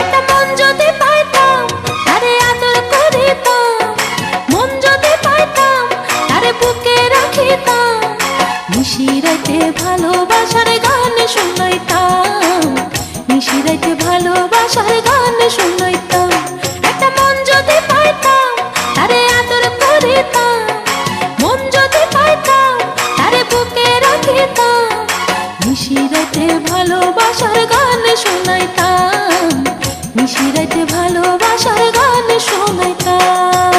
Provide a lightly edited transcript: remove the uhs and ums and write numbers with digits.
একটা মন যদি পাইতাম তারে আদর করিতাম, মন যদি পাইতাম তারে বুকে রাখিতাম, নিশিরাতে ভালোবাসার গান শুনাইতাম, নিশিরাতে ভালোবাসার গান শুনাইতাম। একটা মন যদি পাইতাম তারে আদর করিতাম, মন যদি পাইতাম তারে বুকে রাখিতাম, নিশিরাতে ভালোবাসার গান শুনাইতাম, নিশিরাতে ভালোবাসার গান শুনাইতাম।